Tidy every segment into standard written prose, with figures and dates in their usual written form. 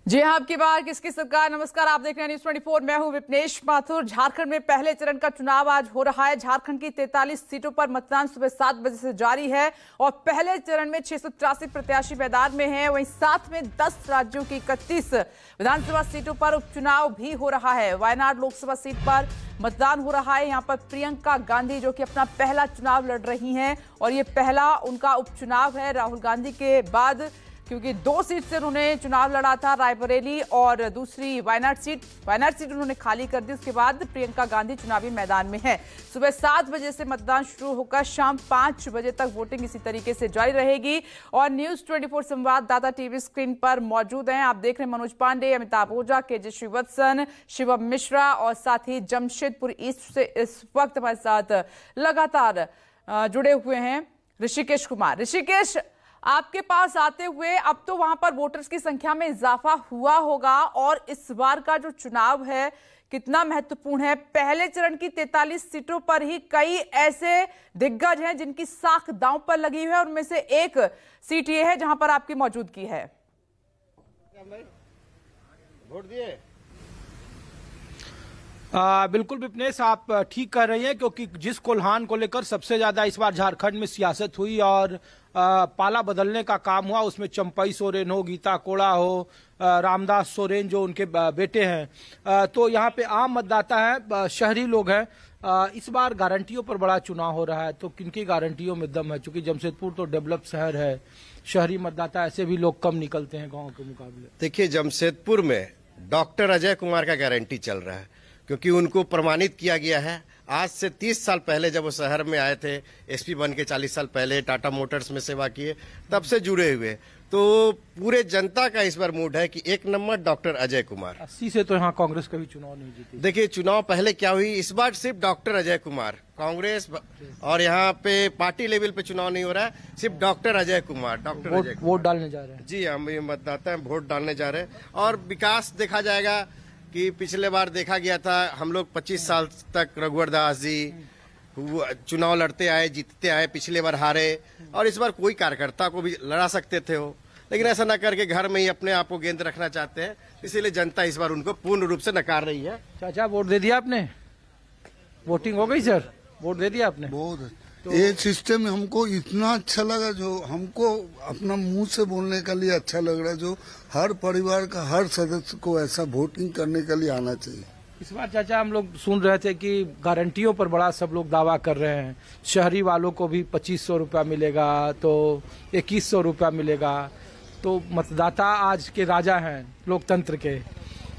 जी हाँ, आपकी बार किसकी सरकार। नमस्कार, आप देख रहे हैं न्यूज़ 24। मैं हूं विपनेश माथुर। झारखंड में पहले चरण का चुनाव आज हो रहा है। झारखंड की 43 सीटों पर मतदान सुबह 7 बजे से जारी है और पहले चरण में 683 प्रत्याशी मैदान में हैं। वहीं साथ में 10 राज्यों की 31 विधानसभा सीटों पर उपचुनाव भी हो रहा है। वायनाड लोकसभा सीट पर मतदान हो रहा है। यहाँ पर प्रियंका गांधी जो कि अपना पहला चुनाव लड़ रही हैं और ये पहला उनका उपचुनाव है राहुल गांधी के बाद, क्योंकि 2 सीट से उन्होंने चुनाव लड़ा था, रायबरेली और दूसरी वायनाड सीट उन्होंने खाली कर दी। उसके बाद प्रियंका गांधी चुनावी मैदान में है। सुबह 7 बजे से मतदान शुरू होकर शाम 5 बजे तक वोटिंग इसी तरीके से जारी रहेगी। और न्यूज़ 24 संवाददाता टीवी स्क्रीन पर मौजूद हैं। आप देख रहे हैं मनोज पांडे, अमिताभ ओझा, केजे श्रीवत्सन, शिवम मिश्रा और साथ ही जमशेदपुर ईस्ट से इस वक्त हमारे साथ लगातार जुड़े हुए हैं ऋषिकेश कुमार। ऋषिकेश, आपके पास आते हुए अब तो वहां पर वोटर्स की संख्या में इजाफा हुआ होगा और इस बार का जो चुनाव है कितना महत्वपूर्ण है। पहले चरण की 43 सीटों पर ही कई ऐसे दिग्गज हैं जिनकी साख दांव पर लगी हुई है और उनमें से एक सीट ये है जहां पर आपकी मौजूदगी है। वोट दिए? बिल्कुल विपनेश, आप ठीक कर रही हैं, क्योंकि जिस कोल्हान को लेकर सबसे ज्यादा इस बार झारखंड में सियासत हुई और पाला बदलने का काम हुआ, उसमें चंपई सोरेन हो, गीता कोड़ा हो, रामदास सोरेन जो उनके बेटे हैं, तो यहाँ पे आम मतदाता है, शहरी लोग हैं। इस बार गारंटियों पर बड़ा चुनाव हो रहा है, तो किनकी गारंटियों में दम है? क्योंकि जमशेदपुर तो डेवलप शहर है, शहरी मतदाता ऐसे भी लोग कम निकलते हैं गाँव के मुकाबले। देखिए, जमशेदपुर में डॉक्टर अजय कुमार का गारंटी चल रहा है, क्योंकि उनको प्रमाणित किया गया है। आज से 30 साल पहले जब वो शहर में आए थे, एसपी बन के 40 साल पहले टाटा मोटर्स में सेवा किए, तब से जुड़े हुए। तो पूरे जनता का इस बार मूड है कि 1 नंबर डॉक्टर अजय कुमार। 80 से तो यहाँ कांग्रेस कभी चुनाव नहीं जीती। देखिए, चुनाव पहले क्या हुई, इस बार सिर्फ डॉक्टर अजय कुमार, कांग्रेस और यहाँ पे पार्टी लेवल पे चुनाव नहीं हो रहा है, सिर्फ डॉक्टर अजय कुमार। वोट डालने जा रहे हैं। जी, हम ये मतदाता हैं, वोट डालने जा रहे हैं। और विकास देखा जाएगा कि पिछले बार देखा गया था, हम लोग 25 साल तक रघुवर दास जी चुनाव लड़ते आए, जीतते आए, पिछले बार हारे, और इस बार कोई कार्यकर्ता को भी लड़ा सकते थे वो, लेकिन ऐसा न करके घर में ही अपने आप को गेंद रखना चाहते हैं, इसीलिए जनता इस बार उनको पूर्ण रूप से नकार रही है। चाचा, वोट दे दिया आपने? वोटिंग हो गई सर? वोट दे दिया आपने? बहुत ये सिस्टम हमको इतना अच्छा लगा, जो हमको अपना मुंह से बोलने के लिए अच्छा लग रहा है, जो हर परिवार का हर सदस्य को ऐसा वोटिंग करने के लिए आना चाहिए। इस बार चाचा हम लोग सुन रहे थे कि गारंटियों पर बड़ा सब लोग दावा कर रहे हैं। शहरी वालों को भी 2500 रुपया मिलेगा, तो 2100 रुपया मिलेगा। तो मतदाता आज के राजा हैं लोकतंत्र के,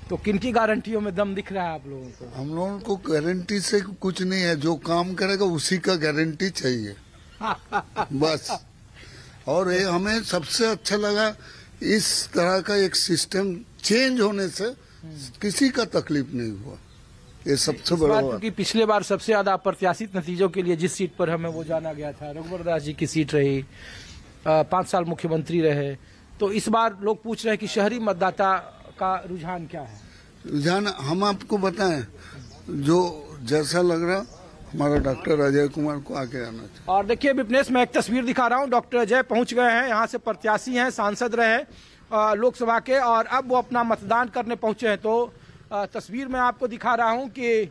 तो किनकी गारंटियों में दम दिख रहा है आप लोगों को? हम लोगों को गारंटी से कुछ नहीं है, जो काम करेगा उसी का गारंटी चाहिए बस। और ये हमें सबसे अच्छा लगा, इस तरह का एक सिस्टम चेंज होने से किसी का तकलीफ नहीं हुआ, ये सबसे बड़ा। क्योंकि पिछले बार सबसे ज्यादा अप्रत्याशित नतीजों के लिए जिस सीट पर हमें वो जाना गया था, रघुवर दास जी की सीट रही, 5 साल मुख्यमंत्री रहे, तो इस बार लोग पूछ रहे हैं कि शहरी मतदाता का रुझान क्या है? रुझान हम आपको बताएं, जो जैसा लग रहा हमारा डॉक्टर अजय कुमार को आगे आना चाहिए। और देखिए विपनेश, मैं एक तस्वीर दिखा रहा हूं, डॉक्टर अजय पहुंच गए हैं, यहाँ से प्रत्याशी हैं, सांसद रहे लोकसभा के, और अब वो अपना मतदान करने पहुंचे हैं। तो तस्वीर में आपको दिखा रहा हूं कि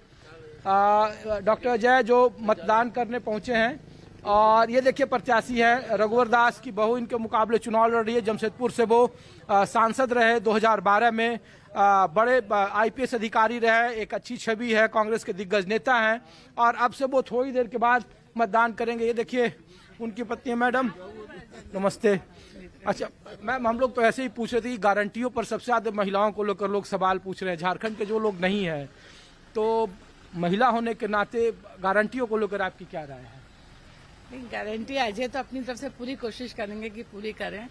डॉक्टर अजय जो मतदान करने पहुंचे हैं, और ये देखिए प्रत्याशी है, रघुवर दास की बहू इनके मुकाबले चुनाव लड़ रही है। जमशेदपुर से वो सांसद रहे 2012 में, बड़े IPS अधिकारी रहे, एक अच्छी छवि है, कांग्रेस के दिग्गज नेता हैं, और अब से वो थोड़ी देर के बाद मतदान करेंगे। ये देखिए उनकी पत्नी है। मैडम नमस्ते। अच्छा मैम, हम लोग तो ऐसे ही पूछ रहे थे कि गारंटियों पर सबसे ज्यादा महिलाओं को लेकर लोग सवाल पूछ रहे हैं। झारखंड के जो लोग नहीं है, तो महिला होने के नाते गारंटियों को लेकर आपकी क्या राय है? गारंटी अजय तो अपनी तरफ से पूरी कोशिश करेंगे कि पूरी करें,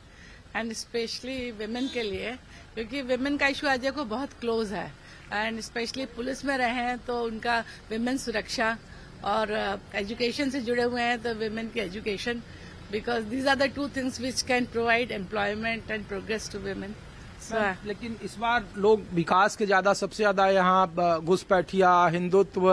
एंड स्पेशली विमेन के लिए, क्योंकि विमेन का इशू अजय को बहुत क्लोज है, एंड स्पेशली पुलिस में रहे हैं तो उनका विमेन सुरक्षा, और एजुकेशन से जुड़े हुए हैं तो विमेन की education, because these are the 2 things which can provide employment and progress to women. लेकिन इस बार लोग विकास के ज्यादा, सबसे ज्यादा यहाँ घुसपैठिया, हिंदुत्व,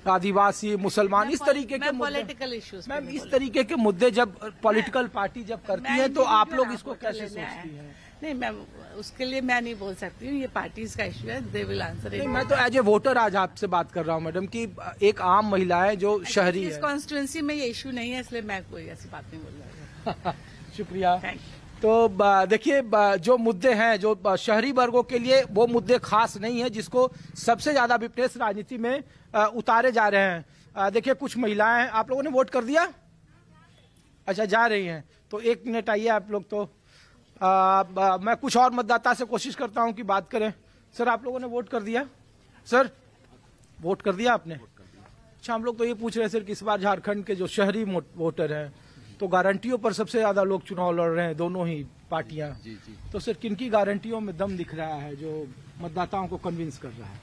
आदिवासी, मुसलमान, इस तरीके के पॉलिटिकल इश्यूज, मैम इस तरीके के मुद्दे जब पॉलिटिकल पार्टी जब करती है, तो आप लोग इसको कैसे सोचती हैं? नहीं मैम, उसके लिए मैं नहीं बोल सकती हूँ, ये पार्टीज का इश्यू है, दे विल आंसर इट। मैं तो एज ए वोटर आज आपसे बात कर रहा हूँ मैडम कि एक आम महिला है जो शहरी इस है। कॉन्स्टिट्यूंसी में ये इश्यू नहीं है, इसलिए मैं कोई ऐसी बात नहीं बोल रहा हूँ। शुक्रिया। Thank you. तो देखिए जो मुद्दे हैं जो शहरी वर्गों के लिए, वो मुद्दे खास नहीं है जिसको सबसे ज्यादा विपरीत राजनीति में उतारे जा रहे हैं। देखिए कुछ महिलाएं हैं, आप लोगों ने वोट कर दिया? अच्छा, जा रही हैं, तो 1 मिनट आइए आप लोग। तो मैं कुछ और मतदाता से कोशिश करता हूं कि बात करें। सर, आप लोगों ने वोट कर दिया? सर, वोट कर दिया आपने? अच्छा, हम लोग तो ये पूछ रहे हैं सर कि इस बार झारखंड के जो शहरी वोटर हैं तो गारंटियों पर सबसे ज्यादा लोग चुनाव लड़ रहे हैं, दोनों ही पार्टियां। जी जी। तो सर किनकी गारंटियों में दम दिख रहा है जो मतदाताओं को कन्विंस कर रहा है?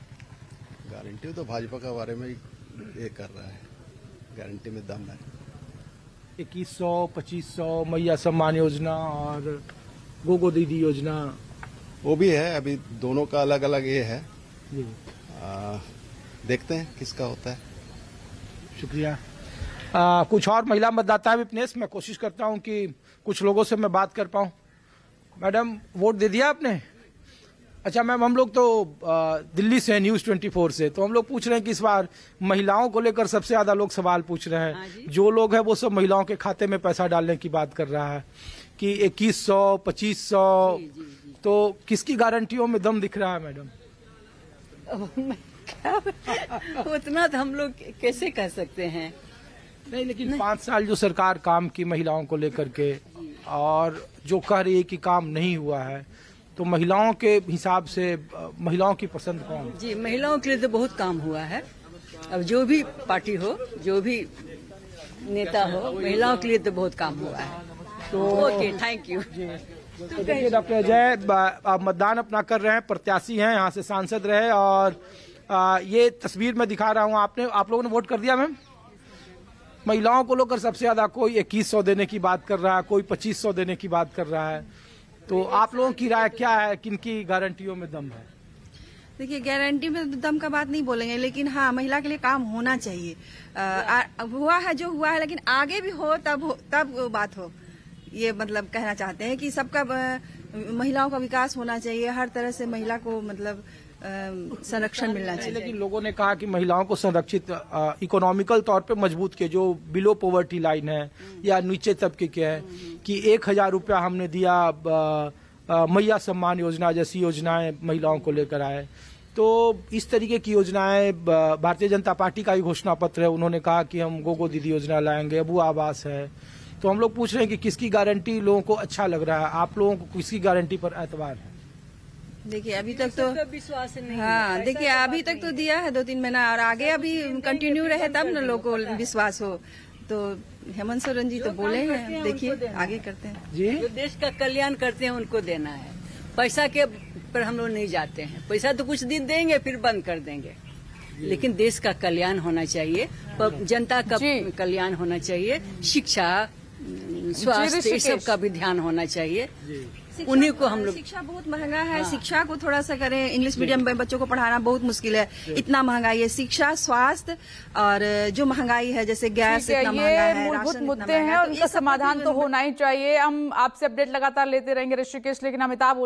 गारंटी तो भाजपा के बारे में ये कर रहा है, गारंटी में दम है। 2100, 2500 मैया सम्मान योजना और गोगो दीदी योजना, वो भी है, अभी दोनों का अलग अलग ये है। जी देखते हैं किसका होता है। शुक्रिया। कुछ और महिला मतदाता है विपनेश, मैं कोशिश करता हूं कि कुछ लोगों से मैं बात कर पाऊं। मैडम, वोट दे दिया आपने? अच्छा मैम, हम लोग तो दिल्ली से न्यूज 24 से, तो हम लोग पूछ रहे हैं कि इस बार महिलाओं को लेकर सबसे ज्यादा लोग सवाल पूछ रहे हैं। जो लोग हैं वो सब महिलाओं के खाते में पैसा डालने की बात कर रहा है कि 2100, 2500, तो किसकी गारंटियों में दम दिख रहा है मैडम? उतना तो हम लोग कैसे कह सकते हैं। नहीं, लेकिन 5 साल जो सरकार काम की महिलाओं को लेकर के, और जो कह रही है कि काम नहीं हुआ है, तो महिलाओं के हिसाब से महिलाओं की पसंद कौन है? जी, महिलाओं के लिए तो बहुत काम हुआ है। अब जो भी पार्टी हो, जो भी नेता हो, महिलाओं के लिए तो बहुत काम हुआ है। तो ओके, थैंक यू। तो देखिए डॉक्टर अजय मतदान अपना कर रहे हैं, प्रत्याशी हैं, यहाँ से सांसद रहे, और ये तस्वीर मैं दिखा रहा हूँ। आप लोगों ने वोट कर दिया मैम? महिलाओं को लेकर सबसे ज्यादा कोई 2100 देने की बात कर रहा है, कोई 2500 देने की बात कर रहा है। तो आप लोगों की राय क्या है, किनकी गारंटियों में दम है? देखिए, गारंटी में दम का बात नहीं बोलेंगे, लेकिन हाँ, महिला के लिए काम होना चाहिए। हुआ है जो हुआ है, लेकिन आगे भी हो तब वो बात हो, ये मतलब कहना चाहते हैं कि सबका महिलाओं का विकास होना चाहिए, हर तरह से महिला को मतलब संरक्षण मिलना चाहिए। लेकिन लोगों ने कहा कि महिलाओं को संरक्षित इकोनॉमिकल तौर पे मजबूत किए, जो बिलो पॉवर्टी लाइन है या नीचे तबके के है, कि 1000 रुपया हमने दिया, मैया सम्मान योजना जैसी योजनाएं महिलाओं को लेकर आए। तो इस तरीके की योजनाएं, भारतीय जनता पार्टी का ही घोषणा पत्र है, उन्होंने कहा कि हम गोगो दीदी योजना लाएंगे, अबू आवास है। तो हम लोग पूछ रहे हैं कि किसकी गारंटी लोगों को अच्छा लग रहा है? आप लोगों को किसकी गारंटी पर एतबार है? देखिए, अभी तक तो विश्वास नहीं। हाँ, देखिए अभी तक तो दिया है 2-3 महीना, और आगे अभी कंटिन्यू रहे तब न लोगों को विश्वास हो। तो हेमंत सोरेन जी तो बोले हैं, देखिए आगे करते हैं जी। जो देश का कल्याण करते हैं उनको देना है, पैसा के पर हम लोग नहीं जाते हैं। पैसा तो कुछ दिन देंगे फिर बंद कर देंगे, लेकिन देश का कल्याण होना चाहिए, जनता का कल्याण होना चाहिए, शिक्षा, स्वास्थ्य, इस सब का भी ध्यान होना चाहिए। उन्हीं को हम लोग, शिक्षा बहुत महंगा है, शिक्षा को थोड़ा सा करें। इंग्लिश मीडियम में बच्चों को पढ़ाना बहुत मुश्किल है, इतना महंगाई है। शिक्षा, स्वास्थ्य और जो महंगाई है, जैसे गैस इतना महंगा है, मूलभूत मुद्दे हैं, उनका समाधान तो होना ही चाहिए। हम आपसे अपडेट लगातार लेते रहेंगे ऋषिकेश, लेकिन अमिताभ